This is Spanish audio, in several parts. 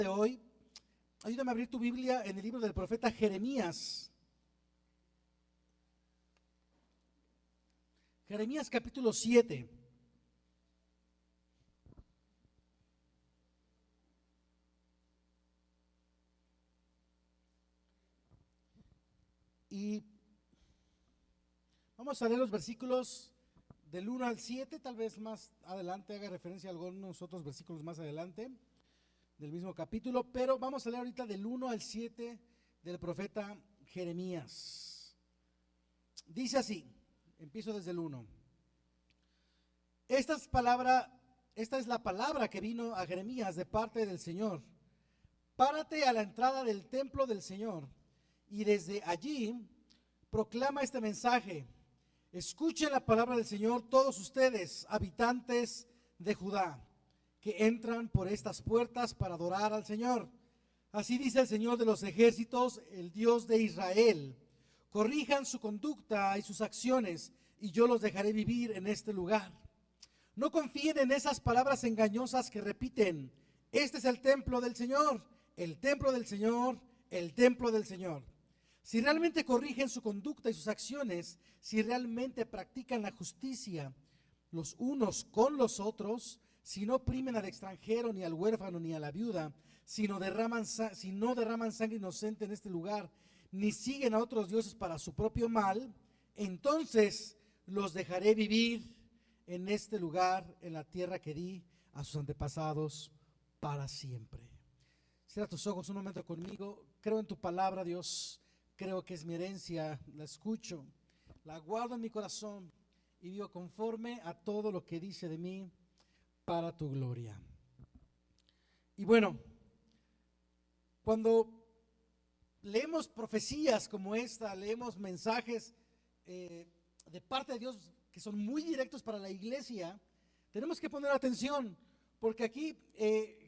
de hoy, ayúdame a abrir tu Biblia en el libro del profeta Jeremías. Jeremías capítulo 7. Y vamos a leer los versículos del 1 al 7, tal vez más adelante haga referencia a algunos otros versículos más adelante del mismo capítulo, pero vamos a leer ahorita del 1 al 7 del profeta Jeremías. Dice así, empiezo desde el 1. Esta es la palabra que vino a Jeremías de parte del Señor. Párate a la entrada del templo del Señor y desde allí proclama este mensaje. Escuchen la palabra del Señor todos ustedes, habitantes de Judá, que entran por estas puertas para adorar al Señor. Así dice el Señor de los ejércitos, el Dios de Israel. Corrijan su conducta y sus acciones, y yo los dejaré vivir en este lugar. No confíen en esas palabras engañosas que repiten. Este es el templo del Señor, el templo del Señor, el templo del Señor. Si realmente corrigen su conducta y sus acciones, si realmente practican la justicia los unos con los otros, si no oprimen al extranjero, ni al huérfano, ni a la viuda, si no derraman sangre inocente en este lugar, ni siguen a otros dioses para su propio mal, entonces los dejaré vivir en este lugar, en la tierra que di a sus antepasados para siempre. Cierra tus ojos un momento conmigo. Creo en tu palabra, Dios. Creo que es mi herencia, la escucho, la guardo en mi corazón y vivo conforme a todo lo que dice de mí para tu gloria. Y bueno, cuando leemos profecías como esta, leemos mensajes de parte de Dios que son muy directos para la iglesia, tenemos que poner atención, porque aquí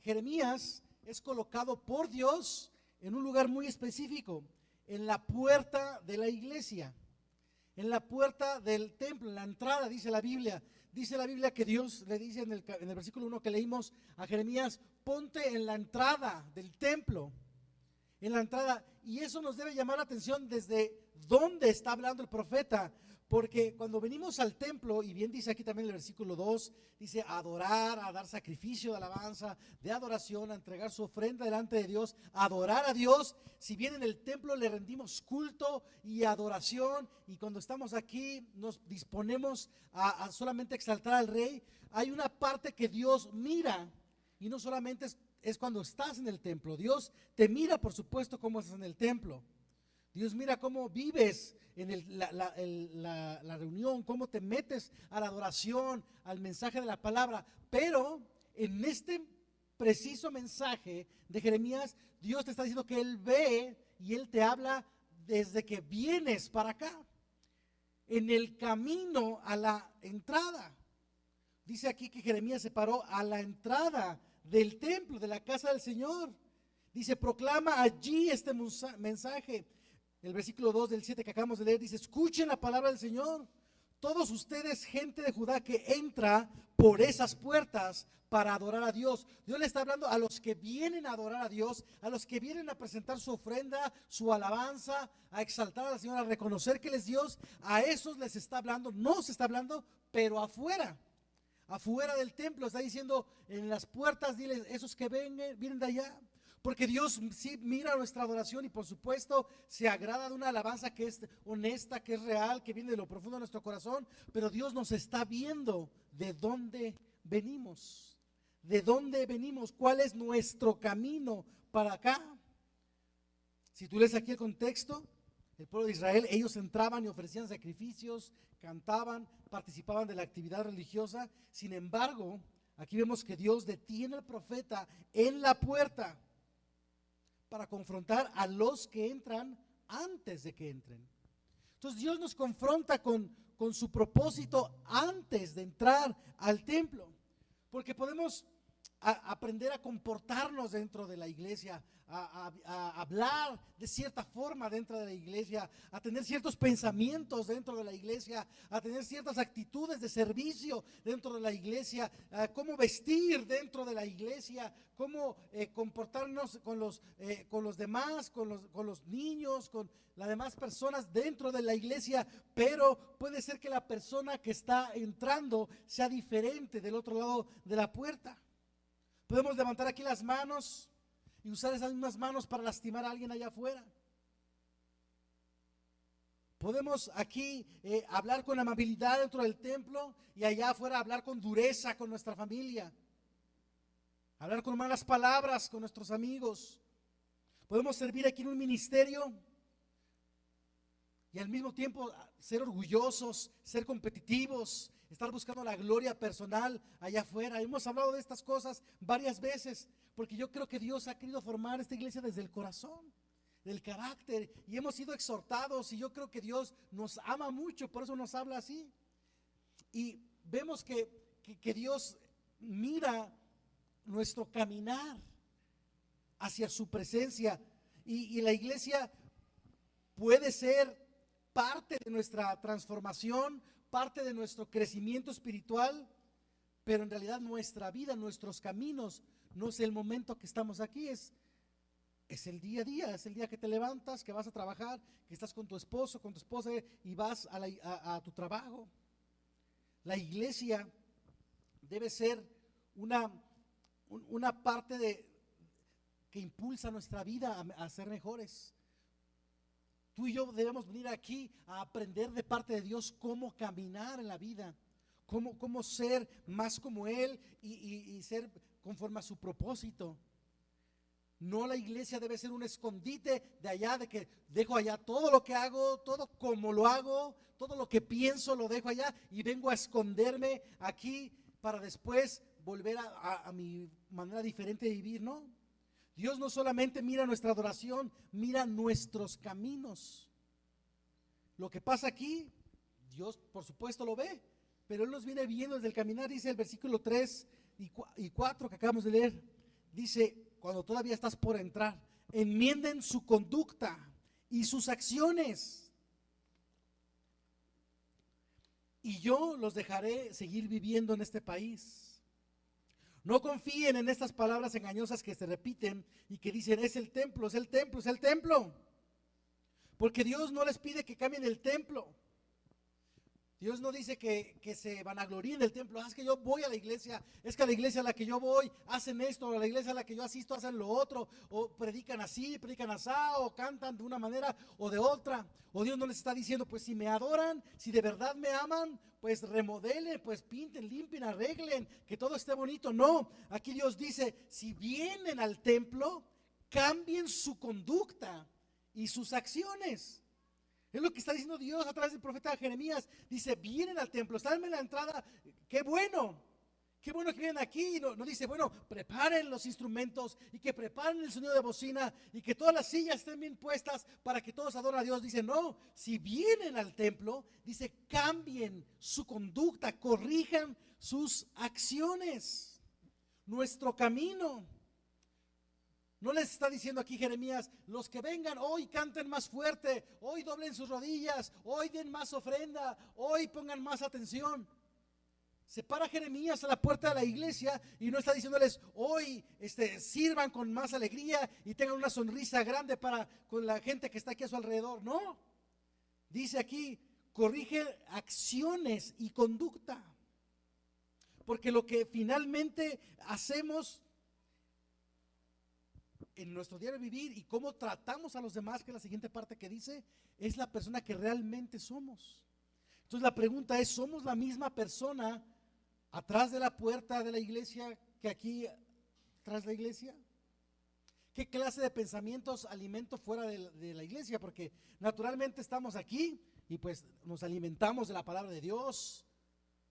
Jeremías es colocado por Dios en un lugar muy específico, en la puerta de la iglesia, en la puerta del templo, en la entrada, dice la Biblia. Dice la Biblia que Dios le dice en el versículo 1 que leímos a Jeremías, ponte en la entrada del templo, en la entrada. Y eso nos debe llamar la atención desde dónde está hablando el profeta. Porque cuando venimos al templo, y bien dice aquí también el versículo 2, dice a adorar, a dar sacrificio de alabanza, de adoración, a entregar su ofrenda delante de Dios, a adorar a Dios. Si bien en el templo le rendimos culto y adoración, y cuando estamos aquí nos disponemos a solamente exaltar al Rey, hay una parte que Dios mira, y no solamente es cuando estás en el templo. Dios te mira, por supuesto, cómo estás en el templo. Dios mira cómo vives en la reunión, cómo te metes a la adoración, al mensaje de la palabra. Pero en este preciso mensaje de Jeremías, Dios te está diciendo que Él ve y Él te habla desde que vienes para acá, en el camino a la entrada. Dice aquí que Jeremías se paró a la entrada del templo, de la casa del Señor. Dice, proclama allí este mensaje. El versículo 2 del 7 que acabamos de leer dice, escuchen la palabra del Señor. Todos ustedes, gente de Judá que entra por esas puertas para adorar a Dios. Dios le está hablando a los que vienen a adorar a Dios, a los que vienen a presentar su ofrenda, su alabanza, a exaltar al Señor, a reconocer que Él es Dios. A esos les está hablando, no se está hablando, pero afuera del templo. Está diciendo en las puertas, diles, esos que vienen de allá. Porque Dios sí mira nuestra adoración y por supuesto se agrada de una alabanza que es honesta, que es real, que viene de lo profundo de nuestro corazón. Pero Dios nos está viendo de dónde venimos. ¿De dónde venimos? ¿Cuál es nuestro camino para acá? Si tú lees aquí el contexto, el pueblo de Israel, ellos entraban y ofrecían sacrificios, cantaban, participaban de la actividad religiosa. Sin embargo, aquí vemos que Dios detiene al profeta en la puerta para confrontar a los que entran antes de que entren. Entonces Dios nos confronta con su propósito antes de entrar al templo. Porque podemos aprender a comportarnos dentro de la iglesia, a hablar de cierta forma dentro de la iglesia, a tener ciertos pensamientos dentro de la iglesia, a tener ciertas actitudes de servicio dentro de la iglesia, cómo vestir dentro de la iglesia, cómo comportarnos con los demás, con los niños, con las demás personas dentro de la iglesia. Pero puede ser que la persona que está entrando sea diferente del otro lado de la puerta. Podemos levantar aquí las manos y usar esas mismas manos para lastimar a alguien allá afuera. Podemos aquí hablar con amabilidad dentro del templo y allá afuera hablar con dureza con nuestra familia. Hablar con malas palabras con nuestros amigos. Podemos servir aquí en un ministerio y al mismo tiempo ser orgullosos, ser competitivos, estar buscando la gloria personal allá afuera. Hemos hablado de estas cosas varias veces, porque yo creo que Dios ha querido formar esta iglesia desde el corazón, del carácter, y hemos sido exhortados, y yo creo que Dios nos ama mucho, por eso nos habla así. Y vemos que Dios mira nuestro caminar hacia su presencia, y la iglesia puede ser parte de nuestra transformación, parte de nuestro crecimiento espiritual, pero en realidad nuestra vida, nuestros caminos, no es el momento que estamos aquí, es el día a día, es el día que te levantas, que vas a trabajar, que estás con tu esposo, con tu esposa y vas a tu trabajo. La iglesia debe ser una parte que impulsa nuestra vida a ser mejores. Tú y yo debemos venir aquí a aprender de parte de Dios cómo caminar en la vida, cómo ser más como Él y ser conforme a su propósito. No, la iglesia debe ser un escondite de allá, de que dejo allá todo lo que hago, todo como lo hago, todo lo que pienso lo dejo allá y vengo a esconderme aquí para después volver a mi manera diferente de vivir. No. Dios no solamente mira nuestra adoración, mira nuestros caminos. Lo que pasa aquí, Dios por supuesto lo ve, pero Él nos viene viendo desde el caminar. Dice el versículo 3 y 4 que acabamos de leer, dice, cuando todavía estás por entrar, enmienden su conducta y sus acciones, y yo los dejaré seguir viviendo en este país. No confíen en estas palabras engañosas que se repiten y que dicen es el templo, es el templo, es el templo. Porque Dios no les pide que cambien el templo. Dios no dice que se vanagloríen del templo. Es que yo voy a la iglesia, es que a la iglesia a la que yo voy hacen esto, a la iglesia a la que yo asisto hacen lo otro, o predican así, predican asá, o cantan de una manera o de otra. O Dios no les está diciendo, pues si me adoran, si de verdad me aman, pues remodelen, pues pinten, limpien, arreglen, que todo esté bonito. No, aquí Dios dice, si vienen al templo, cambien su conducta y sus acciones. Es lo que está diciendo Dios a través del profeta Jeremías. Dice, vienen al templo, están en la entrada, qué bueno que vienen aquí. No dice, bueno, preparen los instrumentos y que preparen el sonido de bocina y que todas las sillas estén bien puestas para que todos adoren a Dios. Dice, no, si vienen al templo, dice, cambien su conducta, corrijan sus acciones, nuestro camino. No les está diciendo aquí Jeremías, los que vengan hoy canten más fuerte, hoy doblen sus rodillas, hoy den más ofrenda, hoy pongan más atención. Se para Jeremías a la puerta de la iglesia y no está diciéndoles hoy sirvan con más alegría y tengan una sonrisa grande con la gente que está aquí a su alrededor. No, dice aquí, corrige acciones y conducta. Porque lo que finalmente hacemos en nuestro diario vivir y cómo tratamos a los demás, que es la siguiente parte que dice, es la persona que realmente somos. Entonces la pregunta es, ¿somos la misma persona atrás de la puerta de la iglesia que aquí tras la iglesia? ¿Qué clase de pensamientos alimento fuera de la iglesia? Porque naturalmente estamos aquí y pues nos alimentamos de la palabra de Dios,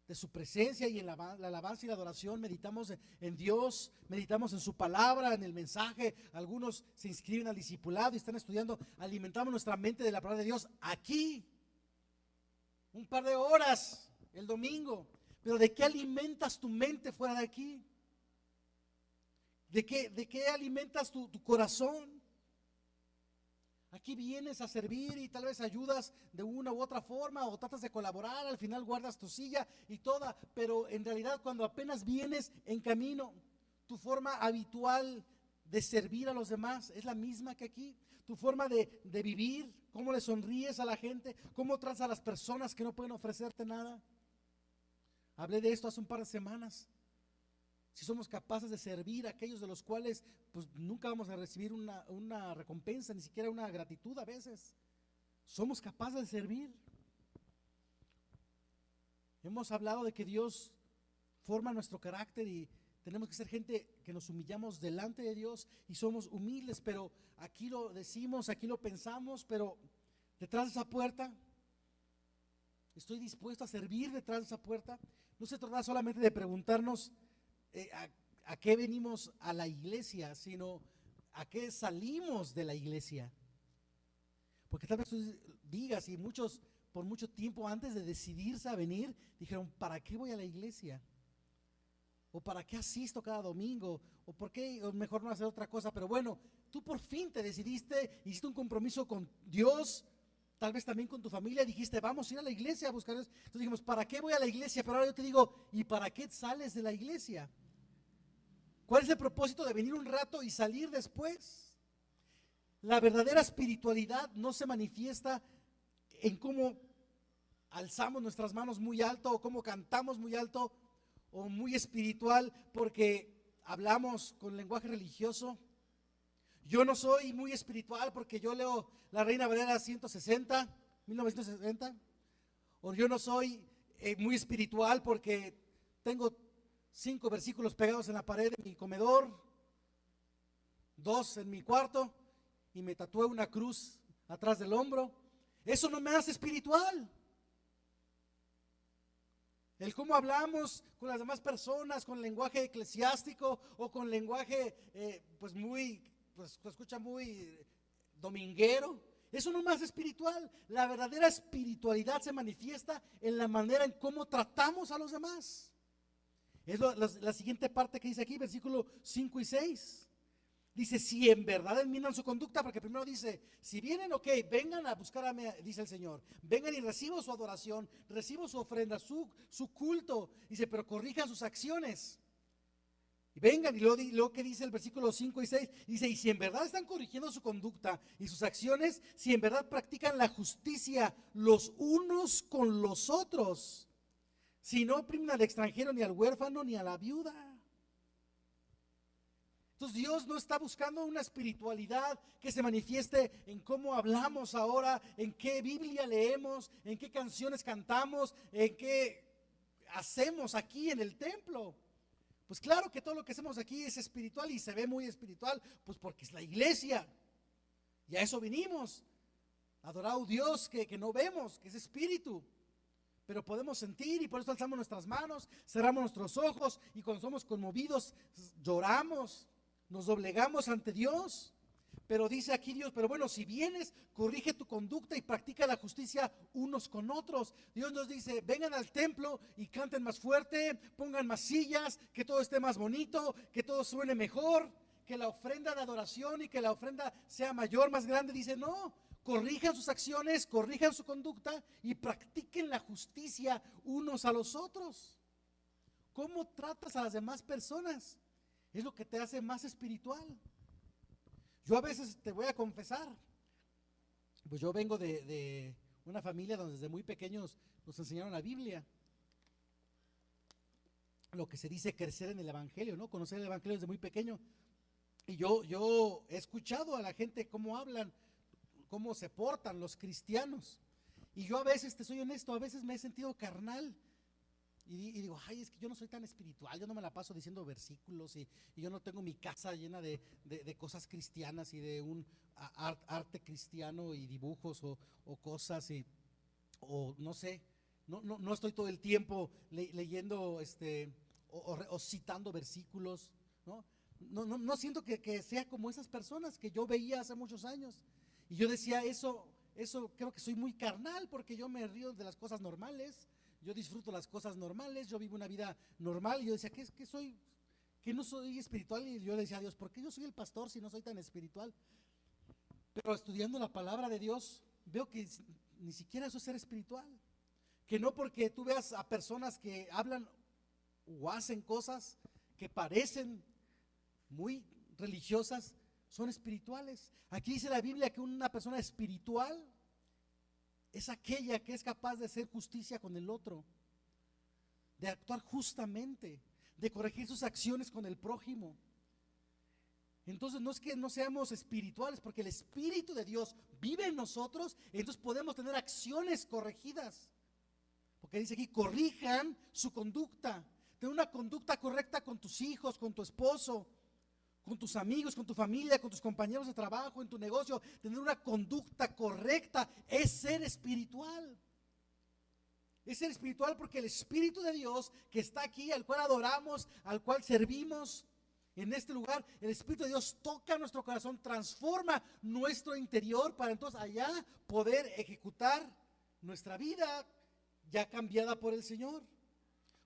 de su presencia, y en la alabanza y la adoración meditamos en Dios, meditamos en su palabra, en el mensaje. Algunos se inscriben al discipulado y están estudiando. Alimentamos nuestra mente de la palabra de Dios aquí, un par de horas el domingo. Pero ¿de qué alimentas tu mente fuera de aquí? ¿De qué alimentas tu corazón? Aquí vienes a servir y tal vez ayudas de una u otra forma o tratas de colaborar, al final guardas tu silla y toda, pero en realidad cuando apenas vienes en camino, tu forma habitual de servir a los demás es la misma que aquí. Tu forma de vivir, cómo le sonríes a la gente, cómo tratas a las personas que no pueden ofrecerte nada. Hablé de esto hace un par de semanas. Si somos capaces de servir a aquellos de los cuales pues nunca vamos a recibir una recompensa, ni siquiera una gratitud a veces. Somos capaces de servir. Hemos hablado de que Dios forma nuestro carácter y tenemos que ser gente que nos humillamos delante de Dios y somos humildes, pero aquí lo decimos, aquí lo pensamos, pero detrás de esa puerta, estoy dispuesto a servir detrás de esa puerta. No se trata solamente de preguntarnos a qué venimos a la iglesia, sino a qué salimos de la iglesia. Porque tal vez tú digas, y muchos por mucho tiempo antes de decidirse a venir, dijeron, ¿para qué voy a la iglesia? ¿O para qué asisto cada domingo? ¿O por qué o mejor no hacer otra cosa? Pero bueno, tú por fin te decidiste, hiciste un compromiso con Dios, tal vez también con tu familia, dijiste, vamos a ir a la iglesia a buscar a Dios. Entonces dijimos, ¿para qué voy a la iglesia? Pero ahora yo te digo, ¿y para qué sales de la iglesia? ¿Cuál es el propósito de venir un rato y salir después? La verdadera espiritualidad no se manifiesta en cómo alzamos nuestras manos muy alto o cómo cantamos muy alto o muy espiritual porque hablamos con lenguaje religioso. Yo no soy muy espiritual porque yo leo la Reina Valera 1960. O yo no soy muy espiritual porque tengo 5 versículos pegados en la pared de mi comedor, 2 en mi cuarto y me tatué una cruz atrás del hombro. Eso no me hace espiritual. El cómo hablamos con las demás personas, con lenguaje eclesiástico o con lenguaje pues se escucha muy dominguero, eso no me hace espiritual. La verdadera espiritualidad se manifiesta en la manera en cómo tratamos a los demás. Es la siguiente parte que dice aquí, versículo 5 y 6. Dice, si en verdad enmiendan su conducta, porque primero dice, si vienen, ok, vengan a buscar a mí, dice el Señor, vengan y recibo su adoración, recibo su ofrenda, su culto. Dice, pero corrijan sus acciones. Y vengan, y luego que dice el versículo 5 y 6, dice, y si en verdad están corrigiendo su conducta y sus acciones, si en verdad practican la justicia los unos con los otros, si no oprimen al extranjero, ni al huérfano, ni a la viuda. Entonces Dios no está buscando una espiritualidad que se manifieste en cómo hablamos ahora, en qué Biblia leemos, en qué canciones cantamos, en qué hacemos aquí en el templo. Pues claro que todo lo que hacemos aquí es espiritual y se ve muy espiritual, pues porque es la iglesia. Y a eso vinimos, a adorar a un Dios que no vemos, que es espíritu. Pero podemos sentir y por eso alzamos nuestras manos, cerramos nuestros ojos y cuando somos conmovidos lloramos, nos doblegamos ante Dios. Pero dice aquí Dios, pero bueno, si vienes, corrige tu conducta y practica la justicia unos con otros. Dios nos dice, vengan al templo y canten más fuerte, pongan más sillas, que todo esté más bonito, que todo suene mejor, que la ofrenda de adoración y que la ofrenda sea mayor, más grande. Dice, no, corrijan sus acciones, corrijan su conducta y practiquen la justicia unos a los otros. ¿Cómo tratas a las demás personas? Es lo que te hace más espiritual. Yo a veces te voy a confesar, pues yo vengo de una familia donde desde muy pequeños nos enseñaron la Biblia. Lo que se dice crecer en el evangelio, ¿no? Conocer el evangelio desde muy pequeño. Y yo he escuchado a la gente cómo hablan, cómo se portan los cristianos. Y yo a veces, te soy honesto, a veces me he sentido carnal. Y digo, ay, es que yo no soy tan espiritual, yo no me la paso diciendo versículos y yo no tengo mi casa llena de cosas cristianas y de un arte cristiano y dibujos o cosas o no sé, no estoy todo el tiempo leyendo o citando versículos, ¿no? No siento que sea como esas personas que yo veía hace muchos años. Y yo decía, eso creo que soy muy carnal porque yo me río de las cosas normales. Yo disfruto las cosas normales, yo vivo una vida normal y yo decía, ¿qué soy? que no soy espiritual, y yo le decía a Dios, ¿por qué yo soy el pastor si no soy tan espiritual? Pero estudiando la palabra de Dios, veo que ni siquiera eso es ser espiritual. Que no porque tú veas a personas que hablan o hacen cosas que parecen muy religiosas, son espirituales. Aquí dice la Biblia que una persona espiritual es aquella que es capaz de hacer justicia con el otro, de actuar justamente, de corregir sus acciones con el prójimo. Entonces no es que no seamos espirituales, porque el Espíritu de Dios vive en nosotros, entonces podemos tener acciones corregidas. Porque dice aquí, corrijan su conducta. Ten una conducta correcta con tus hijos, con tu esposo, con tus amigos, con tu familia, con tus compañeros de trabajo, en tu negocio. Tener una conducta correcta es ser espiritual. Es ser espiritual porque el Espíritu de Dios que está aquí, al cual adoramos, al cual servimos en este lugar, el Espíritu de Dios toca nuestro corazón, transforma nuestro interior para entonces allá poder ejecutar nuestra vida ya cambiada por el Señor.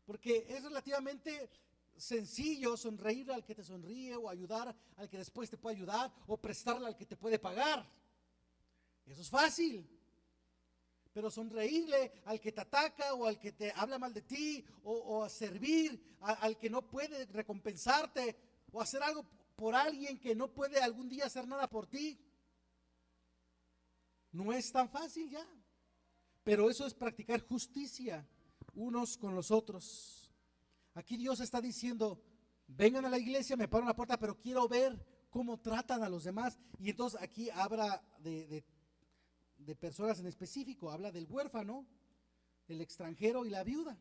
Porque es relativamente sencillo sonreír al que te sonríe, o ayudar al que después te puede ayudar, o prestarle al que te puede pagar. Eso es fácil. Pero sonreírle al que te ataca, o al que te habla mal de ti, o a servir al que no puede recompensarte, o hacer algo por alguien que no puede algún día hacer nada por ti, no es tan fácil ya. Pero eso es practicar justicia unos con los otros. Aquí Dios está diciendo, vengan a la iglesia, me paro en la puerta, pero quiero ver cómo tratan a los demás. Y entonces aquí habla de personas en específico, habla del huérfano, el extranjero y la viuda.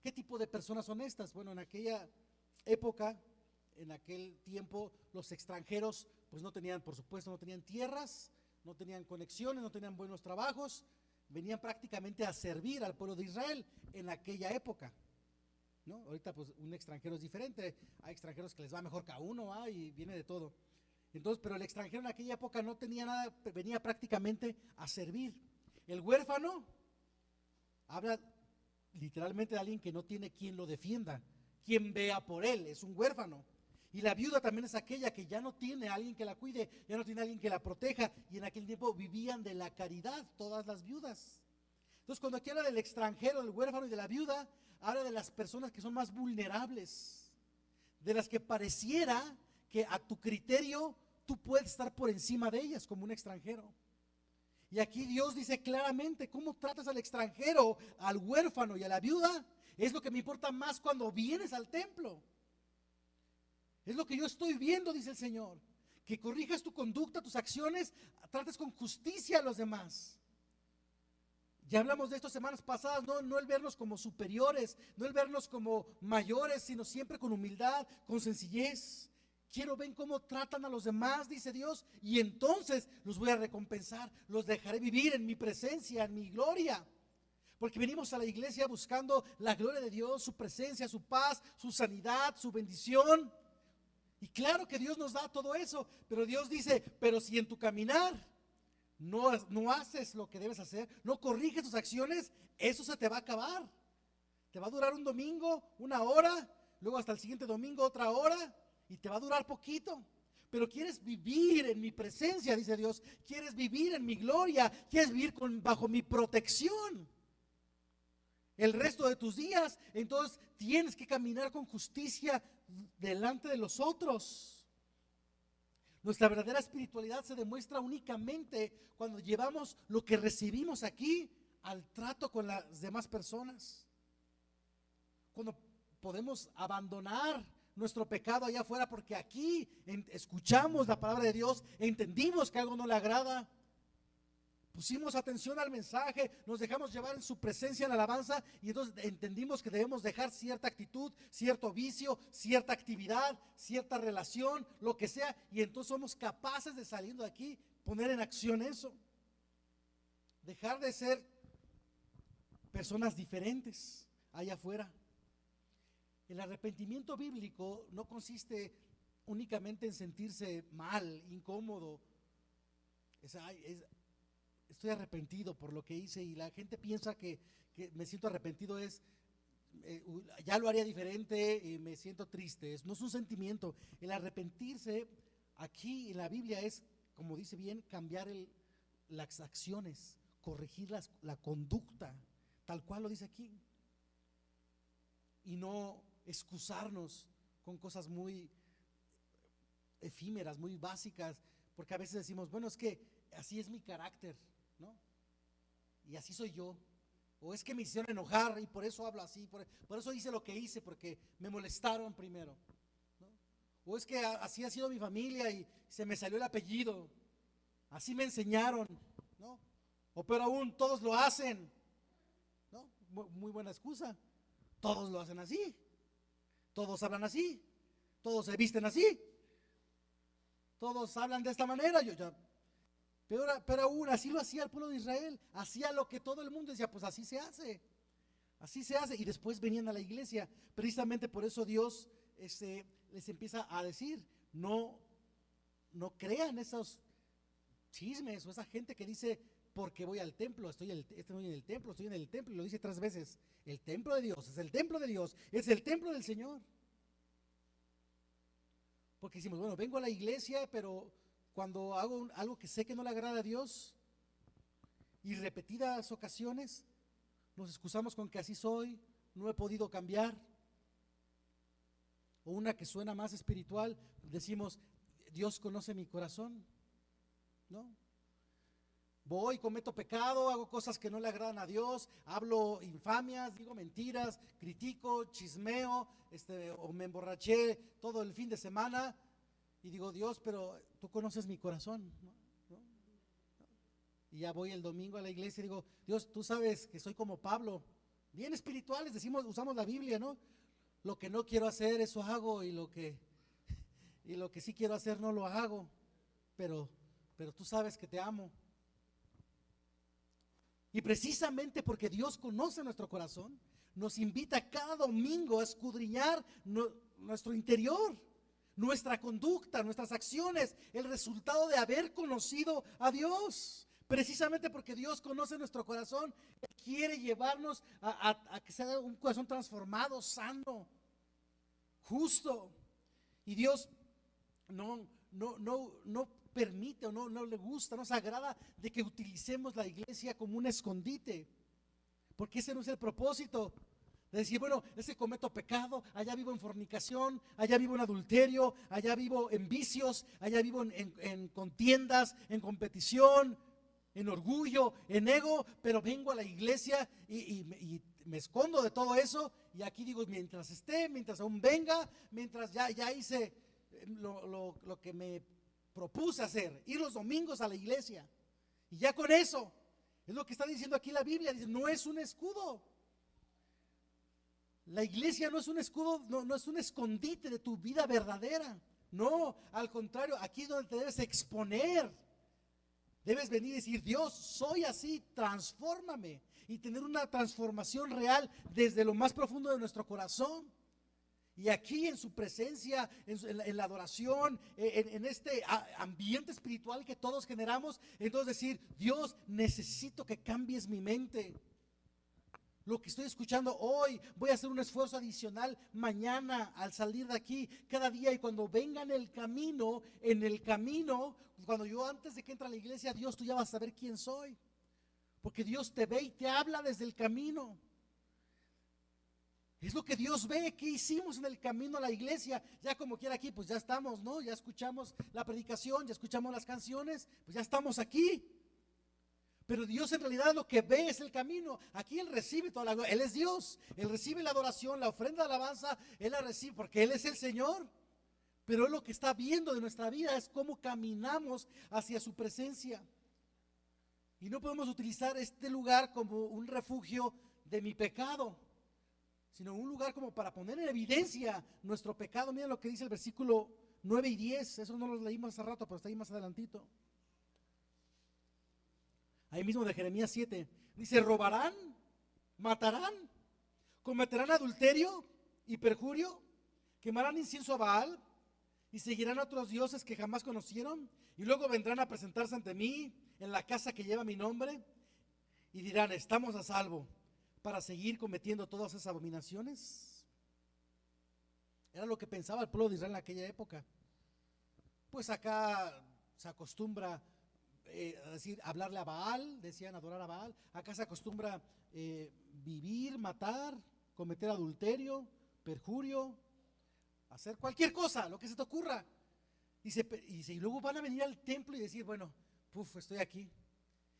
¿Qué tipo de personas son estas? Bueno, en aquella época, en aquel tiempo, los extranjeros pues no tenían, por supuesto, no tenían tierras, no tenían conexiones, no tenían buenos trabajos, venían prácticamente a servir al pueblo de Israel en aquella época, ¿no? Ahorita pues un extranjero es diferente, hay extranjeros que les va mejor que a uno, y viene de todo. Entonces, pero el extranjero en aquella época no tenía nada, venía prácticamente a servir. El huérfano habla literalmente de alguien que no tiene quien lo defienda, quien vea por él, es un huérfano. Y la viuda también es aquella que ya no tiene a alguien que la cuide, ya no tiene a alguien que la proteja, y en aquel tiempo vivían de la caridad todas las viudas. Entonces, cuando aquí habla del extranjero, del huérfano y de la viuda, habla de las personas que son más vulnerables, de las que pareciera que a tu criterio tú puedes estar por encima de ellas como un extranjero. Y aquí Dios dice claramente, cómo tratas al extranjero, al huérfano y a la viuda, es lo que me importa más cuando vienes al templo. Es lo que yo estoy viendo, dice el Señor, que corrijas tu conducta, tus acciones, trates con justicia a los demás. Ya hablamos de esto semanas pasadas, no el vernos como superiores, no el vernos como mayores, sino siempre con humildad, con sencillez. Quiero ver cómo tratan a los demás, dice Dios, y entonces los voy a recompensar, los dejaré vivir en mi presencia, en mi gloria. Porque venimos a la iglesia buscando la gloria de Dios, su presencia, su paz, su sanidad, su bendición. Y claro que Dios nos da todo eso, pero Dios dice, pero si en tu caminar no haces lo que debes hacer, no corriges tus acciones, eso se te va a acabar. Te va a durar un domingo, una hora, luego hasta el siguiente domingo otra hora, y te va a durar poquito. Pero quieres vivir en mi presencia, dice Dios, quieres vivir en mi gloria, quieres vivir bajo mi protección el resto de tus días, entonces tienes que caminar con justicia delante de los otros. Nuestra verdadera espiritualidad se demuestra únicamente cuando llevamos lo que recibimos aquí al trato con las demás personas. Cuando podemos abandonar nuestro pecado allá afuera porque aquí escuchamos la palabra de Dios, entendimos que algo no le agrada, pusimos atención al mensaje, nos dejamos llevar en su presencia en la alabanza, y entonces entendimos que debemos dejar cierta actitud, cierto vicio, cierta actividad, cierta relación, lo que sea, y entonces somos capaces de, saliendo de aquí, poner en acción eso. Dejar de ser personas diferentes allá afuera. El arrepentimiento bíblico no consiste únicamente en sentirse mal, incómodo. Estoy arrepentido por lo que hice, y la gente piensa que me siento arrepentido es ya lo haría diferente y me siento triste. No es un sentimiento. El arrepentirse aquí en la Biblia es, como dice bien, cambiar las acciones, corregir la conducta, tal cual lo dice aquí. Y no excusarnos con cosas muy efímeras, muy básicas, porque a veces decimos, bueno, es que así es mi carácter, ¿no? Y así soy yo. O es que me hicieron enojar y por eso hablo así, por eso hice lo que hice, porque me molestaron primero, ¿no? O es que así ha sido mi familia y se me salió el apellido, así me enseñaron, ¿no? O peor aún, todos lo hacen, ¿no? Muy buena excusa. Todos lo hacen así, todos hablan así, todos se visten así, todos hablan de esta manera. Pero aún así lo hacía el pueblo de Israel, hacía lo que todo el mundo decía, pues así se hace, y después venían a la iglesia. Precisamente por eso Dios les empieza a decir, no crean esos chismes o esa gente que dice, porque voy al templo, estoy en el templo, y lo dice 3 veces. El templo de Dios, es el templo de Dios, es el templo del Señor. Porque decimos, bueno, vengo a la iglesia, pero cuando hago algo que sé que no le agrada a Dios, y repetidas ocasiones, nos excusamos con que así soy, no he podido cambiar. O una que suena más espiritual, decimos, Dios conoce mi corazón, ¿no? Voy, cometo pecado, hago cosas que no le agradan a Dios, hablo infamias, digo mentiras, critico, chismeo, o me emborraché todo el fin de semana y digo, Dios, pero tú conoces mi corazón, ¿no? Y ya voy el domingo a la iglesia y digo, Dios, tú sabes que soy como Pablo, bien espirituales, usamos la Biblia, ¿no? Lo que no quiero hacer, eso hago, y lo que sí quiero hacer, no lo hago, pero tú sabes que te amo. Y precisamente porque Dios conoce nuestro corazón, nos invita cada domingo a escudriñar nuestro interior, nuestra conducta, nuestras acciones, el resultado de haber conocido a Dios. Precisamente porque Dios conoce nuestro corazón, Él quiere llevarnos a que sea un corazón transformado, sano, justo. Y Dios no permite o no le gusta, no se agrada de que utilicemos la iglesia como un escondite, porque ese no es el propósito. De decir, bueno, ese cometo pecado, allá vivo en fornicación, allá vivo en adulterio, allá vivo en vicios, allá vivo en contiendas, en competición, en orgullo, en ego, pero vengo a la iglesia y me escondo de todo eso. Y aquí digo, mientras aún venga, mientras ya hice lo que me propuse hacer, ir los domingos a la iglesia, y ya con eso, es lo que está diciendo aquí la Biblia, dice, no es un escudo. La iglesia no es un escudo, no es un escondite de tu vida verdadera, no, al contrario, aquí es donde te debes exponer, debes venir y decir, Dios, soy así, transfórmame, y tener una transformación real desde lo más profundo de nuestro corazón. Y aquí en su presencia, en la adoración, en este ambiente espiritual que todos generamos, entonces decir, Dios, necesito que cambies mi mente. Lo que estoy escuchando hoy, voy a hacer un esfuerzo adicional mañana al salir de aquí, cada día, y cuando venga en el camino, cuando yo antes de que entre a la iglesia, Dios, tú ya vas a saber quién soy. Porque Dios te ve y te habla desde el camino. Es lo que Dios ve, que hicimos en el camino a la iglesia. Ya como quiera aquí, pues ya estamos, ¿no? Ya escuchamos la predicación, ya escuchamos las canciones, pues ya estamos aquí. Pero Dios en realidad lo que ve es el camino. Aquí Él recibe toda la gloria. Él es Dios. Él recibe la adoración, la ofrenda de alabanza. Él la recibe porque Él es el Señor. Pero Él lo que está viendo de nuestra vida es cómo caminamos hacia su presencia. Y no podemos utilizar este lugar como un refugio de mi pecado, sino un lugar como para poner en evidencia nuestro pecado. Miren lo que dice el versículo 9 y 10. Eso no lo leímos hace rato, pero está ahí más adelantito. Ahí mismo de Jeremías 7. Dice, robarán, matarán, cometerán adulterio y perjurio, quemarán incienso a Baal y seguirán a otros dioses que jamás conocieron, y luego vendrán a presentarse ante mí en la casa que lleva mi nombre y dirán, estamos a salvo, para seguir cometiendo todas esas abominaciones? Era lo que pensaba el pueblo de Israel en aquella época. Pues acá se acostumbra a decir, hablarle a Baal, decían adorar a Baal. Acá se acostumbra vivir, matar, cometer adulterio, perjurio, hacer cualquier cosa, lo que se te ocurra. Y luego van a venir al templo y decir, bueno, estoy aquí.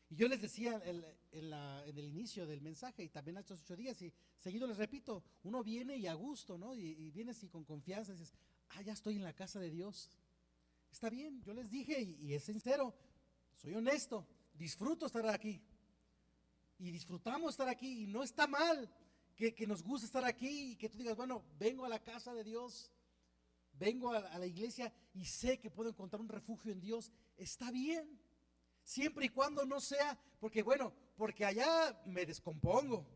Y yo les decía en el inicio del mensaje y también a estos 8 días, y seguido les repito, uno viene y a gusto, ¿no? Y vienes y con confianza dices, ya estoy en la casa de Dios. Está bien, yo les dije y es sincero, soy honesto, disfruto estar aquí. Y disfrutamos estar aquí y no está mal que nos guste estar aquí y que tú digas, bueno, vengo a la casa de Dios, vengo a la iglesia y sé que puedo encontrar un refugio en Dios. Está bien, siempre y cuando no sea, porque allá me descompongo.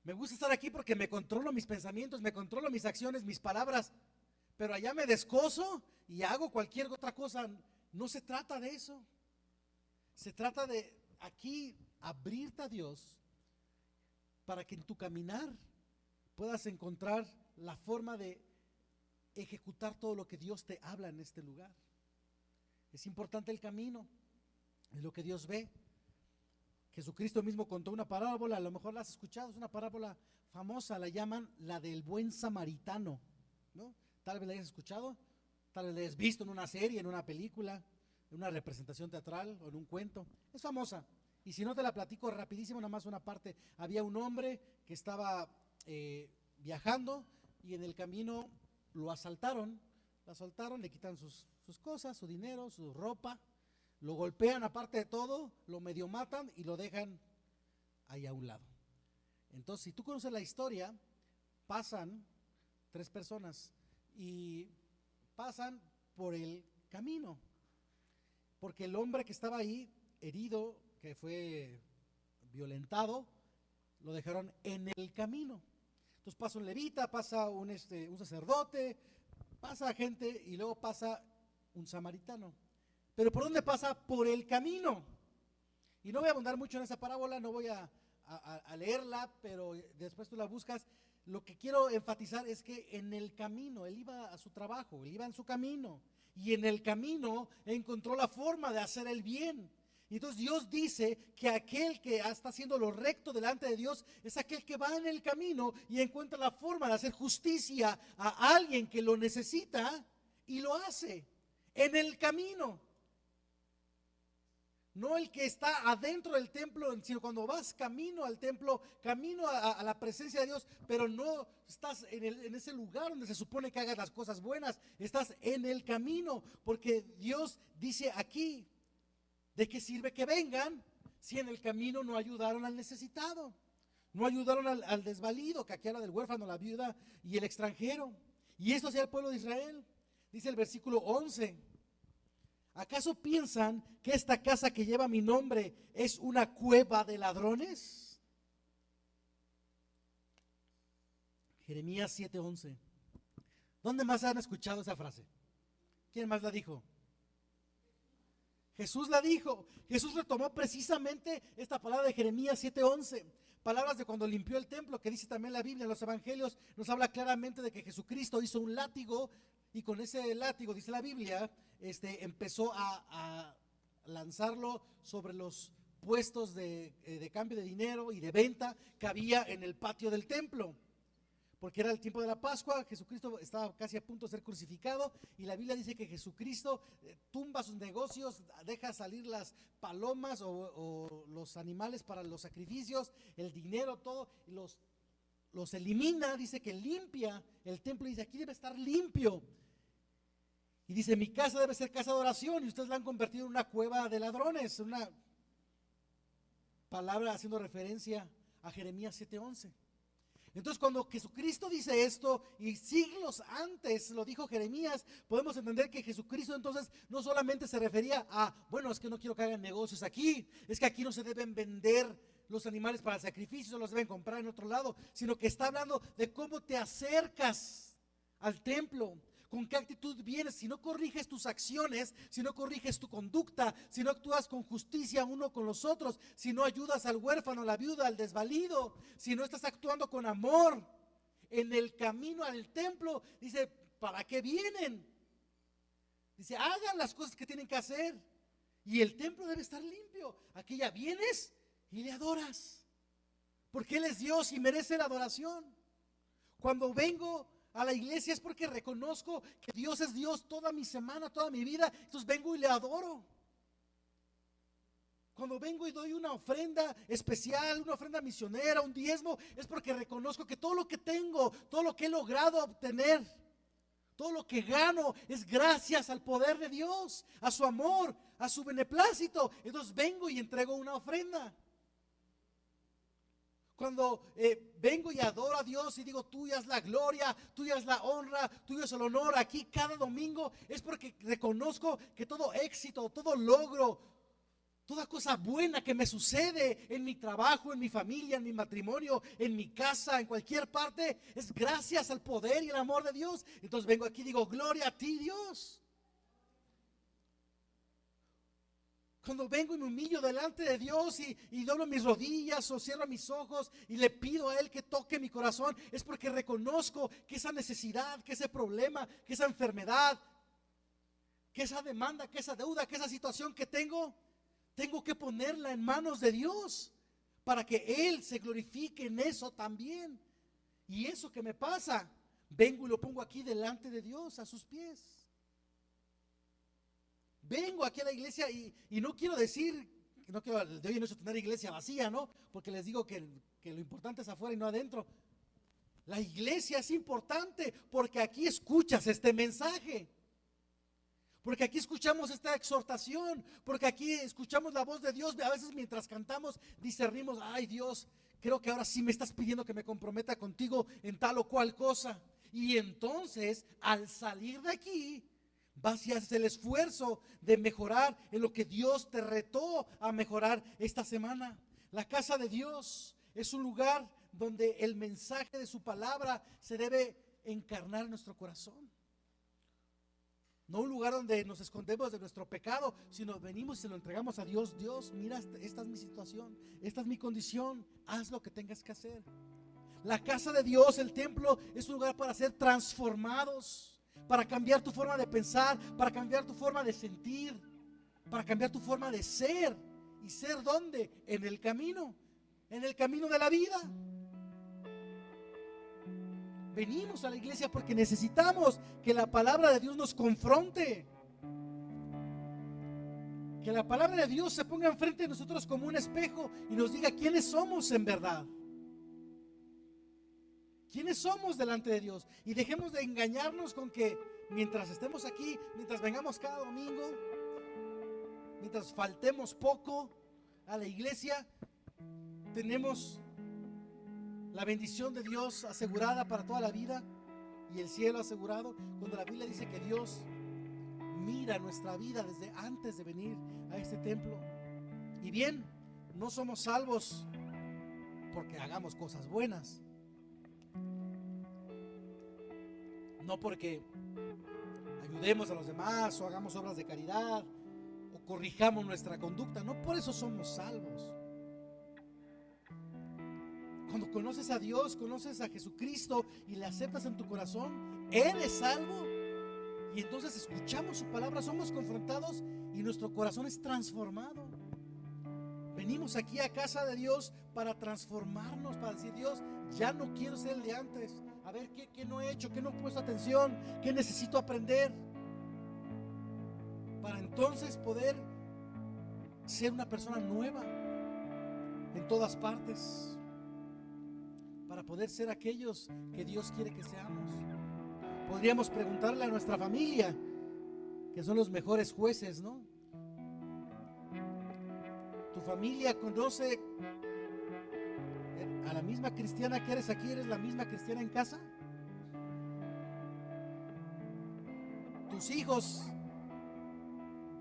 Me gusta estar aquí porque me controlo mis pensamientos, me controlo mis acciones, mis palabras, pero allá me descoso y hago cualquier otra cosa. No se trata de eso. Se trata de aquí abrirte a Dios para que en tu caminar puedas encontrar la forma de ejecutar todo lo que Dios te habla en este lugar. Es importante el camino, es lo que Dios ve. Jesucristo mismo contó una parábola, a lo mejor la has escuchado, es una parábola famosa, la llaman la del buen samaritano, ¿no? Tal vez la hayas escuchado, tal vez la hayas visto en una serie, en una película, en una representación teatral o en un cuento. Es famosa. Y si no, te la platico rapidísimo, nada más una parte. Había un hombre que estaba viajando y en el camino lo asaltaron, le quitan sus cosas, su dinero, su ropa, lo golpean aparte de todo, lo medio matan y lo dejan ahí a un lado. Entonces, si tú conoces la historia, pasan 3 personas y pasan por el camino, porque el hombre que estaba ahí, herido, que fue violentado, lo dejaron en el camino. Entonces pasa un levita, pasa un sacerdote, pasa gente y luego pasa un samaritano. ¿Pero por dónde pasa? Por el camino. Y no voy a abundar mucho en esa parábola, no voy a leerla, pero después tú la buscas. Lo que quiero enfatizar es que en el camino, él iba a su trabajo, él iba en su camino, y en el camino encontró la forma de hacer el bien. Y entonces Dios dice que aquel que está haciendo lo recto delante de Dios es aquel que va en el camino y encuentra la forma de hacer justicia a alguien que lo necesita y lo hace en el camino. No el que está adentro del templo, sino cuando vas camino al templo, camino a la presencia de Dios, pero no estás en ese lugar donde se supone que hagas las cosas buenas, estás en el camino, porque Dios dice aquí, ¿de qué sirve que vengan si en el camino no ayudaron al necesitado? No ayudaron al desvalido, que aquí habla del huérfano, la viuda y el extranjero. Y esto hacía el pueblo de Israel. Dice el versículo 11. ¿Acaso piensan que esta casa que lleva mi nombre es una cueva de ladrones? Jeremías 7:11. ¿Dónde más han escuchado esa frase? ¿Quién más la dijo? Jesús la dijo. Jesús retomó precisamente esta palabra de Jeremías 7:11. Palabras de cuando limpió el templo, que dice también la Biblia, en los evangelios nos habla claramente de que Jesucristo hizo un látigo y con ese látigo, dice la Biblia, empezó a lanzarlo sobre los puestos de cambio de dinero y de venta que había en el patio del templo. Porque era el tiempo de la Pascua, Jesucristo estaba casi a punto de ser crucificado y la Biblia dice que Jesucristo tumba sus negocios, deja salir las palomas o los animales para los sacrificios, el dinero, todo, los elimina, dice que limpia el templo y dice aquí debe estar limpio. Y dice mi casa debe ser casa de oración y ustedes la han convertido en una cueva de ladrones, una palabra haciendo referencia a Jeremías 7:11. Entonces cuando Jesucristo dice esto y siglos antes lo dijo Jeremías, podemos entender que Jesucristo entonces no solamente se refería a, bueno, es que no quiero que hagan negocios aquí, es que aquí no se deben vender los animales para el sacrificio, los deben comprar en otro lado, sino que está hablando de cómo te acercas al templo, ¿Con qué actitud vienes? Si no corriges tus acciones, si no corriges tu conducta, si no actúas con justicia uno con los otros, si no ayudas al huérfano, a la viuda, al desvalido, si no estás actuando con amor en el camino al templo, dice, ¿para qué vienen? Dice, hagan las cosas que tienen que hacer y el templo debe estar limpio. Aquí ya vienes y le adoras, porque Él es Dios y merece la adoración. Cuando vengo a la iglesia es porque reconozco que Dios es Dios toda mi semana, toda mi vida. Entonces vengo y le adoro. Cuando vengo y doy una ofrenda especial, una ofrenda misionera, un diezmo, es porque reconozco que todo lo que tengo, todo lo que he logrado obtener, todo lo que gano es gracias al poder de Dios, a su amor, a su beneplácito. Entonces vengo y entrego una ofrenda. Cuando vengo y adoro a Dios y digo, tuya es la gloria, tuya es la honra, tuyo es el honor, aquí cada domingo, es porque reconozco que todo éxito, todo logro, toda cosa buena que me sucede en mi trabajo, en mi familia, en mi matrimonio, en mi casa, en cualquier parte, es gracias al poder y el amor de Dios. Entonces vengo aquí y digo, gloria a ti, Dios. Cuando vengo y me humillo delante de Dios y doblo mis rodillas o cierro mis ojos y le pido a Él que toque mi corazón, es porque reconozco que esa necesidad, que ese problema, que esa enfermedad, que esa demanda, que esa deuda, que esa situación que tengo que ponerla en manos de Dios para que Él se glorifique en eso también. Y eso que me pasa, vengo y lo pongo aquí delante de Dios, a sus pies. Vengo aquí a la iglesia y no quiero decir, no quiero de hoy en eso tener iglesia vacía, ¿no? Porque les digo que lo importante es afuera y no adentro. La iglesia es importante porque aquí escuchas este mensaje. Porque aquí escuchamos esta exhortación, porque aquí escuchamos la voz de Dios. A veces mientras cantamos discernimos, ay Dios, creo que ahora sí me estás pidiendo que me comprometa contigo en tal o cual cosa. Y entonces al salir de aquí vas y haces el esfuerzo de mejorar en lo que Dios te retó a mejorar esta semana. La casa de Dios es un lugar donde el mensaje de su palabra se debe encarnar en nuestro corazón. No un lugar donde nos escondemos de nuestro pecado, sino venimos y se lo entregamos a Dios. Dios, mira, esta es mi situación, esta es mi condición, haz lo que tengas que hacer. La casa de Dios, el templo, es un lugar para ser transformados, para cambiar tu forma de pensar, para cambiar tu forma de sentir, para cambiar tu forma de ser. ¿Y ser dónde? En el camino de la vida. Venimos a la iglesia porque necesitamos que la palabra de Dios nos confronte. Que la palabra de Dios se ponga enfrente de nosotros como un espejo y nos diga quiénes somos en verdad. ¿Quiénes somos delante de Dios? Y dejemos de engañarnos con que mientras estemos aquí, mientras vengamos cada domingo, mientras faltemos poco a la iglesia, tenemos la bendición de Dios asegurada para toda la vida y el cielo asegurado. Cuando la Biblia dice que Dios mira nuestra vida desde antes de venir a este templo. Y bien, no somos salvos porque hagamos cosas buenas. No porque ayudemos a los demás o hagamos obras de caridad o corrijamos nuestra conducta. No por eso somos salvos. Cuando conoces a Dios, conoces a Jesucristo y le aceptas en tu corazón, eres salvo. Y entonces escuchamos su palabra, somos confrontados y nuestro corazón es transformado. Venimos aquí a casa de Dios para transformarnos, para decir, Dios, ya no quiero ser el de antes. A ver, ¿qué no he hecho? ¿Qué no he puesto atención? ¿Qué necesito aprender? Para entonces poder ser una persona nueva en todas partes. Para poder ser aquellos que Dios quiere que seamos. Podríamos preguntarle a nuestra familia, que son los mejores jueces, ¿no? ¿Tu familia conoce a la misma cristiana que eres aquí? ¿Eres la misma cristiana en casa? ¿Tus hijos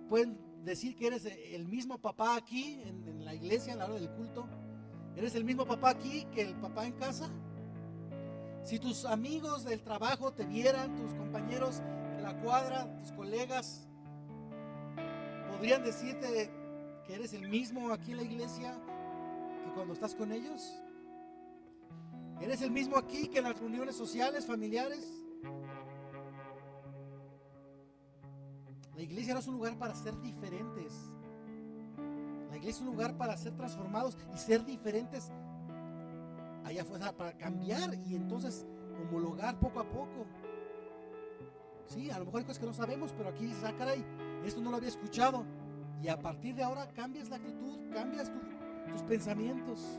pueden decir que eres el mismo papá aquí en la iglesia a la hora del culto? ¿Eres el mismo papá aquí que el papá en casa? Si tus amigos del trabajo te vieran, tus compañeros la cuadra, tus colegas, podrían decirte que eres el mismo aquí en la iglesia que cuando estás con ellos. ¿Eres el mismo aquí que en las reuniones sociales, familiares? La iglesia no es un lugar para ser diferentes. La iglesia es un lugar para ser transformados y ser diferentes allá afuera, para cambiar y entonces homologar poco a poco. Sí, a lo mejor hay cosas que no sabemos, pero aquí dices, caray, esto no lo había escuchado. Y a partir de ahora cambias la actitud, cambias tus pensamientos.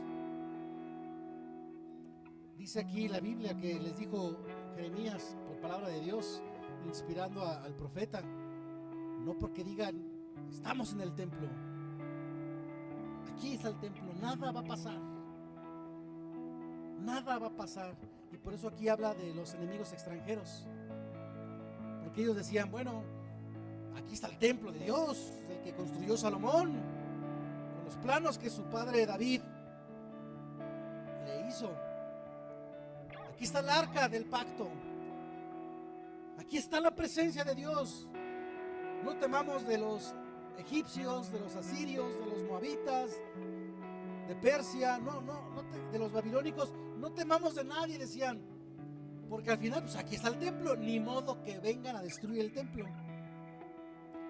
Dice aquí la Biblia que les dijo Jeremías por palabra de Dios, inspirando al profeta, no porque digan, estamos en el templo, aquí está el templo, nada va a pasar. Nada va a pasar. Y por eso aquí habla de los enemigos extranjeros. Porque ellos decían, bueno, aquí está el templo de Dios, el que construyó Salomón, con los planos que su padre David le hizo. Aquí está el arca del pacto. Aquí está la presencia de Dios. No temamos de los egipcios, de los asirios, de los moabitas, de Persia, de los babilónicos. No temamos de nadie, decían. Porque al final, pues aquí está el templo. Ni modo que vengan a destruir el templo.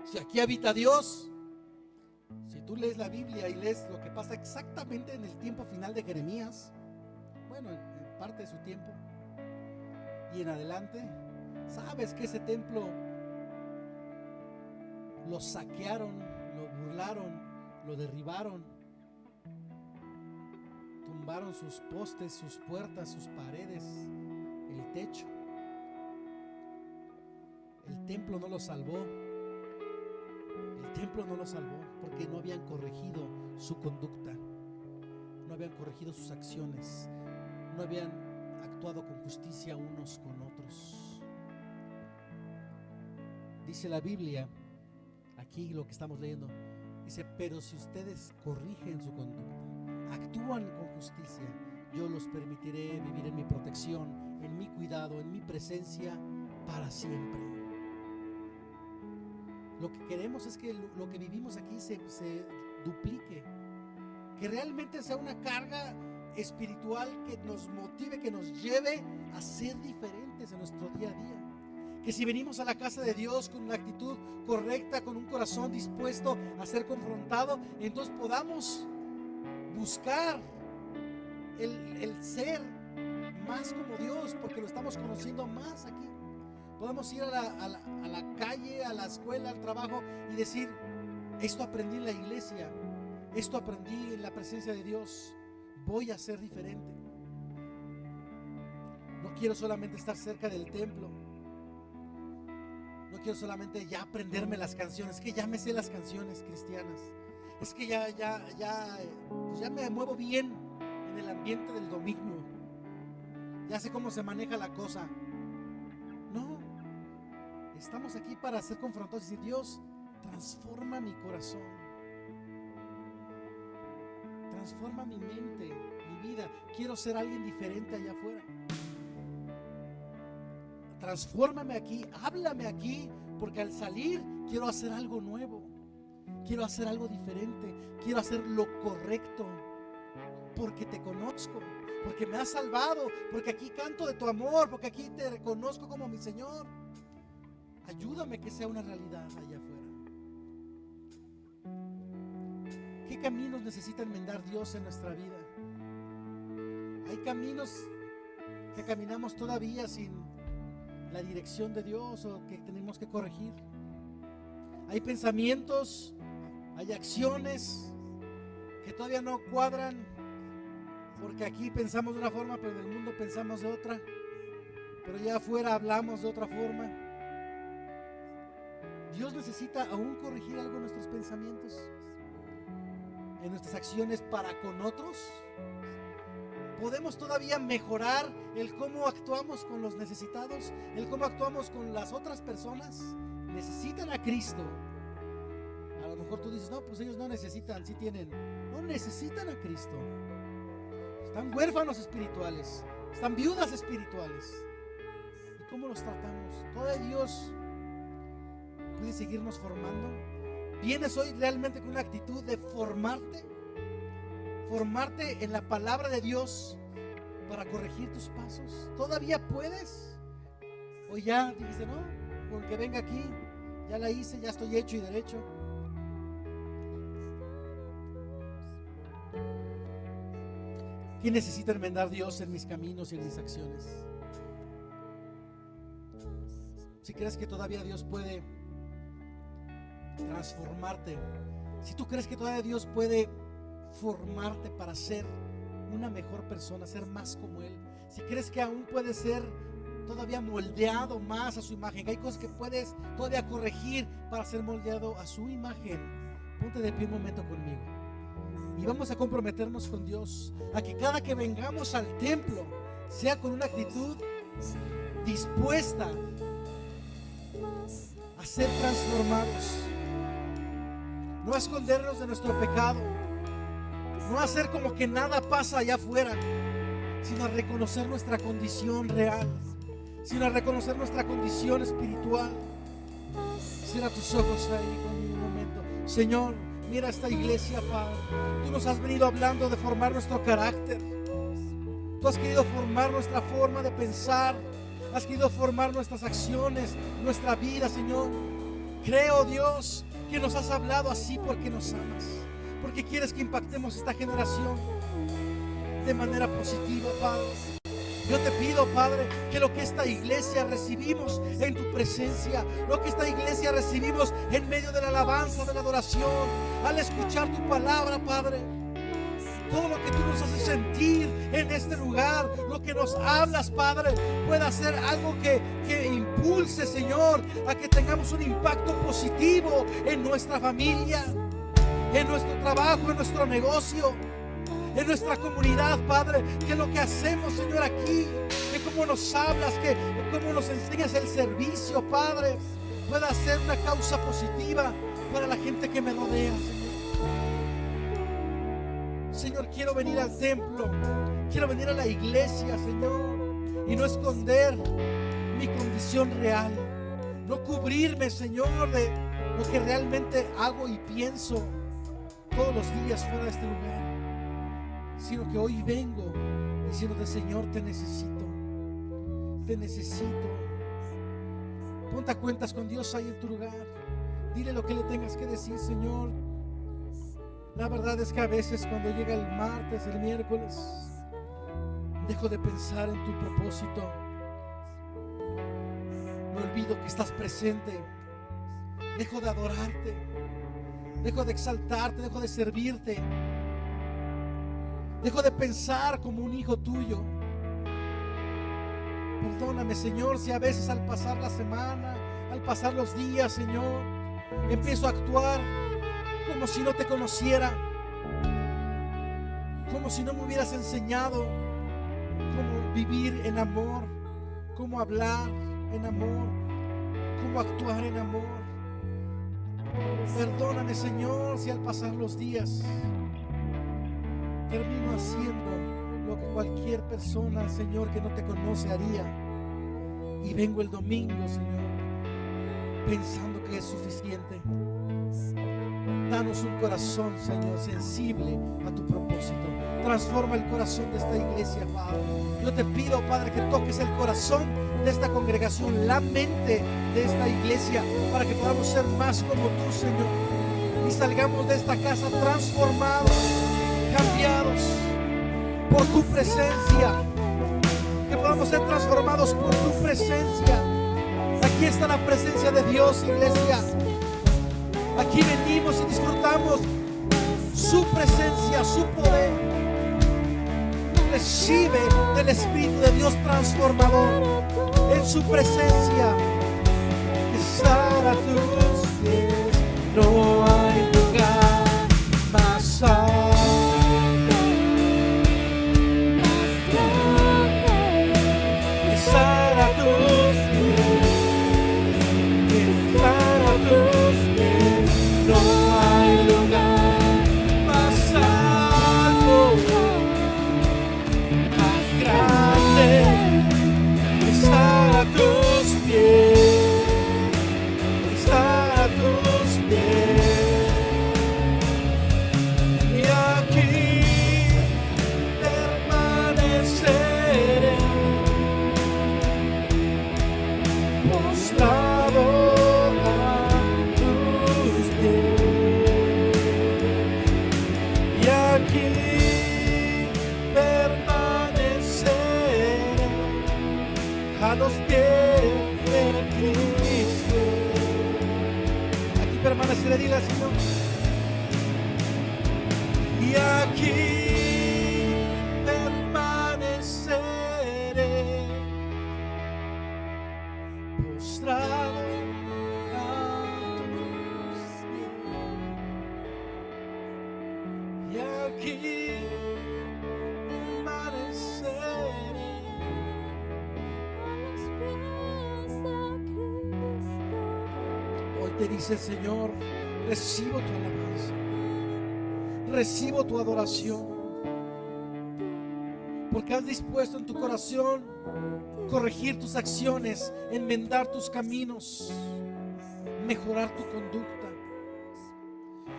Si aquí habita Dios. Si tú lees la Biblia y lees lo que pasa exactamente en el tiempo final de Jeremías, bueno, en parte de su tiempo y en adelante, sabes que ese templo lo saquearon, lo burlaron, lo derribaron, tumbaron sus postes, sus puertas, sus paredes, el techo. El templo no lo salvó. El templo no lo salvó porque no habían corregido su conducta, no habían corregido sus acciones, no habían actuado con justicia unos con otros. Dice la Biblia, aquí lo que estamos leyendo, dice, pero si ustedes corrigen su conducta, actúan con justicia, yo los permitiré vivir en mi protección, en mi cuidado, en mi presencia para siempre. Lo que queremos es que lo que vivimos aquí se duplique, que realmente sea una carga espiritual que nos motive, que nos lleve a ser diferentes en nuestro día a día. Que si venimos a la casa de Dios con una actitud correcta, con un corazón dispuesto a ser confrontado, entonces podamos buscar el ser más como Dios, porque lo estamos conociendo más aquí. Podemos ir a la calle, a la escuela, al trabajo y decir, esto aprendí en la iglesia, esto aprendí en la presencia de Dios, voy a ser diferente. No quiero solamente estar cerca del templo, no quiero solamente ya aprenderme las canciones, es que ya me sé las canciones cristianas, es que pues ya me muevo bien en el ambiente del domingo, ya sé cómo se maneja la cosa. No, estamos aquí para ser confrontados y decir, Dios, transforma mi corazón, transforma mi mente, mi vida. Quiero ser alguien diferente allá afuera. Transfórmame aquí, háblame aquí, porque al salir quiero hacer algo nuevo, quiero hacer algo diferente, quiero hacer lo correcto, porque te conozco, porque me has salvado, porque aquí canto de tu amor, porque aquí te reconozco como mi Señor. Ayúdame que sea una realidad allá afuera. ¿Qué caminos necesita enmendar Dios en nuestra vida? Hay caminos que caminamos todavía sin la dirección de Dios o que tenemos que corregir. Hay pensamientos, hay acciones que todavía no cuadran, porque aquí pensamos de una forma, pero en el mundo pensamos de otra, pero allá afuera hablamos de otra forma. Dios necesita aún corregir algo en nuestros pensamientos, en nuestras acciones para con otros. Podemos todavía mejorar el cómo actuamos con los necesitados, el cómo actuamos con las otras personas. Necesitan a Cristo. A lo mejor tú dices, no, pues ellos no necesitan, sí tienen. No necesitan a Cristo. Están huérfanos espirituales, están viudas espirituales. ¿Y cómo los tratamos? Todavía Dios puede seguirnos formando. ¿Vienes hoy realmente con una actitud de formarte? Formarte en la palabra de Dios para corregir tus pasos. ¿Todavía puedes? ¿O ya dijiste, no, con que venga aquí, ya la hice, ya estoy hecho y derecho? ¿Qué necesita enmendar Dios en mis caminos y en mis acciones? Si crees que todavía Dios puede transformarte, si tú crees que todavía Dios puede formarte para ser una mejor persona, ser más como Él, si crees que aún puedes ser todavía moldeado más a su imagen, que hay cosas que puedes todavía corregir para ser moldeado a su imagen, ponte de pie un momento conmigo y vamos a comprometernos con Dios a que cada que vengamos al templo sea con una actitud dispuesta a ser transformados, no a escondernos de nuestro pecado, no a hacer como que nada pasa allá afuera, sino a reconocer nuestra condición real, sino a reconocer nuestra condición espiritual. Cierra tus ojos ahí conmigo un momento. Señor, mira esta iglesia, Padre. Tú nos has venido hablando de formar nuestro carácter. Tú has querido formar nuestra forma de pensar. Has querido formar nuestras acciones, nuestra vida, Señor. Creo, Dios, que nos has hablado así porque nos amas, porque quieres que impactemos esta generación de manera positiva, Padre. Yo te pido, Padre, que lo que esta iglesia recibimos en tu presencia, lo que esta iglesia recibimos en medio de la alabanza, de la adoración, al escuchar tu palabra, Padre, todo lo que tú nos haces sentir en este lugar, lo que nos hablas, Padre, pueda ser algo que impulse, Señor, a que tengamos un impacto positivo en nuestra familia, en nuestro trabajo, en nuestro negocio, en nuestra comunidad, Padre. Que lo que hacemos, Señor, aquí, que cómo nos hablas, que cómo nos enseñas el servicio, Padre, pueda ser una causa positiva para la gente que me rodea, Señor. Señor, quiero venir al templo, quiero venir a la iglesia, Señor, y no esconder mi condición real, no cubrirme, Señor, de lo que realmente hago y pienso todos los días fuera de este lugar, sino que hoy vengo diciéndote, Señor, te necesito, te necesito. Ponte a cuentas con Dios ahí en tu lugar, dile lo que le tengas que decir, Señor. La verdad es que a veces cuando llega el martes, el miércoles, dejo de pensar en tu propósito, me olvido que estás presente, dejo de adorarte, dejo de exaltarte, dejo de servirte, dejo de pensar como un hijo tuyo. Perdóname, Señor, si a veces al pasar la semana, al pasar los días, Señor, empiezo a actuar como si no te conociera, como si no me hubieras enseñado cómo vivir en amor, cómo hablar en amor, cómo actuar en amor. Perdóname, Señor, si al pasar los días termino haciendo lo que cualquier persona, Señor, que no te conoce haría, y vengo el domingo, Señor, pensando que es suficiente. Danos un corazón, Señor, sensible a tu propósito. Transforma el corazón de esta iglesia, Padre. Yo te pido, Padre, que toques el corazón de esta congregación, la mente de esta iglesia, para que podamos ser más como tú, Señor, y salgamos de esta casa transformados, cambiados por tu presencia, que podamos ser transformados por tu presencia. Aquí está la presencia de Dios, iglesia. Aquí venimos y disfrutamos su presencia, su poder. Recibe del Espíritu de Dios transformador en su presencia. Estar a tus pies, no hay lugar más alto. Estar a tus pies, estar a tus pies, no hay lugar más alto, más grande. Estar a tus pies, estar y aquí permaneceré postrado a tus pies, y aquí permaneceré a los pies de Cristo. Hoy te dice el Señor: recibo tu alabanza, recibo tu adoración, porque has dispuesto en tu corazón corregir tus acciones, enmendar tus caminos, mejorar tu conducta.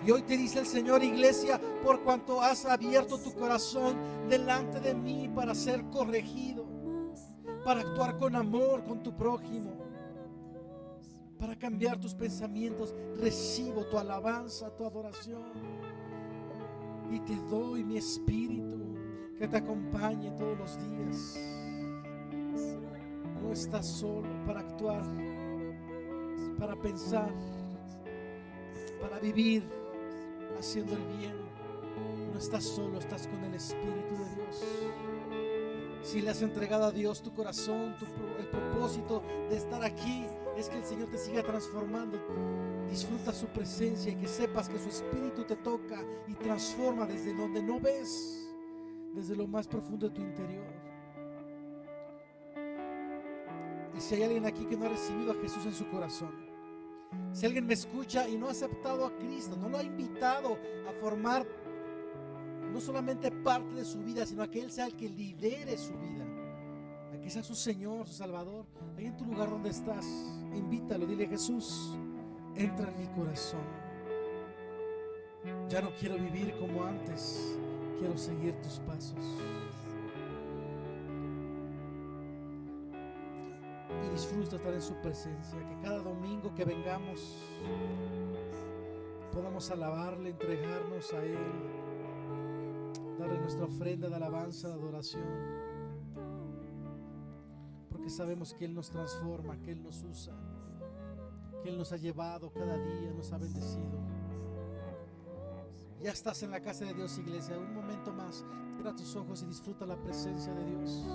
Y hoy te dice el Señor, iglesia, por cuanto has abierto tu corazón delante de mí para ser corregido, para actuar con amor con tu prójimo, para cambiar tus pensamientos, recibo tu alabanza, tu adoración, y te doy mi espíritu que te acompañe todos los días. No estás solo para actuar, para pensar, para vivir haciendo el bien. No estás solo, estás con el Espíritu de Dios. Si le has entregado a Dios tu corazón, el propósito de estar aquí es que el Señor te siga transformando. Disfruta su presencia y que sepas que su Espíritu te toca y transforma desde donde no ves, desde lo más profundo de tu interior. Y si hay alguien aquí que no ha recibido a Jesús en su corazón, si alguien me escucha y no ha aceptado a Cristo, no lo ha invitado a formar no solamente parte de su vida, sino a que Él sea el que lidere su vida, a que sea su Señor, su Salvador, ahí en tu lugar donde estás, invítalo, dile: Jesús, entra en mi corazón. Ya no quiero vivir como antes, quiero seguir tus pasos. Y disfruta estar en su presencia, que cada domingo que vengamos podamos alabarle, entregarnos a Él, darle nuestra ofrenda de alabanza, de adoración, porque sabemos que Él nos transforma, que Él nos usa, que Él nos ha llevado cada día, nos ha bendecido. Ya estás en la casa de Dios, iglesia. Un momento más, cierra tus ojos y disfruta la presencia de Dios.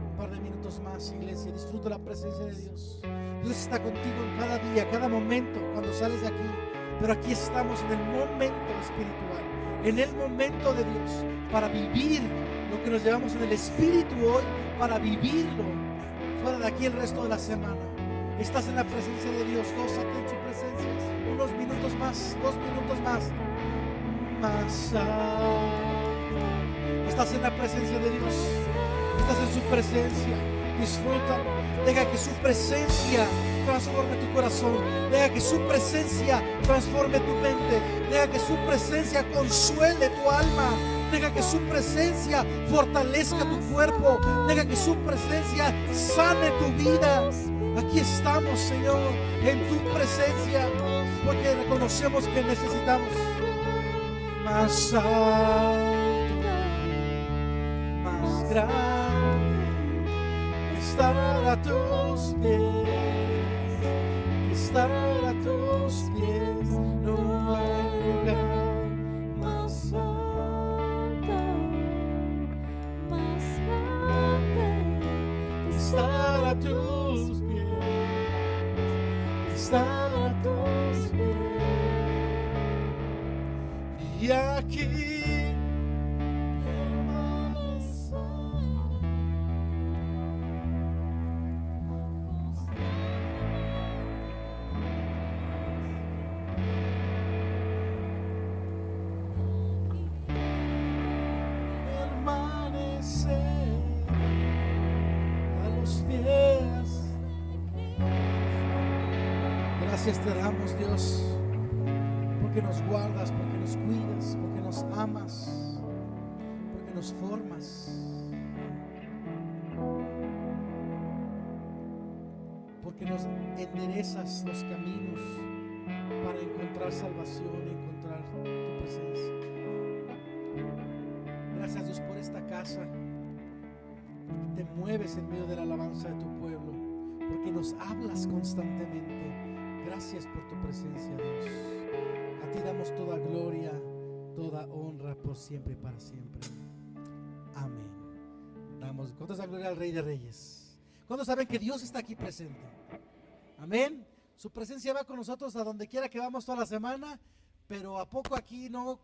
Un par de minutos más, iglesia, disfruta la presencia de Dios. Dios está contigo en cada día, cada momento, cuando sales de aquí. Pero aquí estamos en el momento espiritual, en el momento de Dios, para vivir lo que nos llevamos en el Espíritu hoy, para vivirlo fuera de aquí el resto de la semana. Estás en la presencia de Dios, gózate en su presencia. Unos minutos más, 2 minutos más. Más estás en la presencia de Dios, estás en su presencia. Disfruta, deja que su presencia transforme tu corazón, deja que su presencia transforme tu mente, deja que su presencia consuele tu alma, deja que su presencia fortalezca tu cuerpo, deja que su presencia sane tu vida. Aquí estamos, Señor, en tu presencia, porque reconocemos que necesitamos más alto, más grande, estar a tus pies, estar a tus pies. No hay lugar más alto, más grande, estar a tus pies, estar a tus pies. Y aquí gracias te damos, Dios, porque nos guardas, porque nos cuidas, porque nos amas, porque nos formas, porque nos enderezas los caminos para encontrar salvación y encontrar tu presencia. Gracias, Dios, por esta casa. Te mueves en medio de la alabanza de tu pueblo, porque nos hablas constantemente, Gracias por tu presencia, Dios. A ti damos toda gloria, toda honra por siempre y para siempre. Amén. ¿Cuántos dan gloria al Rey de Reyes? ¿Cuántos saben que Dios está aquí presente? Amén. Su presencia va con nosotros a donde quiera que vamos toda la semana, pero a poco aquí no,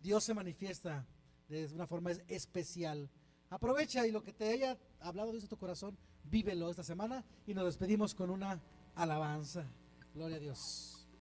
Dios se manifiesta de una forma especial. Aprovecha y lo que te haya hablado Dios a tu corazón, vívelo esta semana y nos despedimos con una alabanza. Gloria a Dios.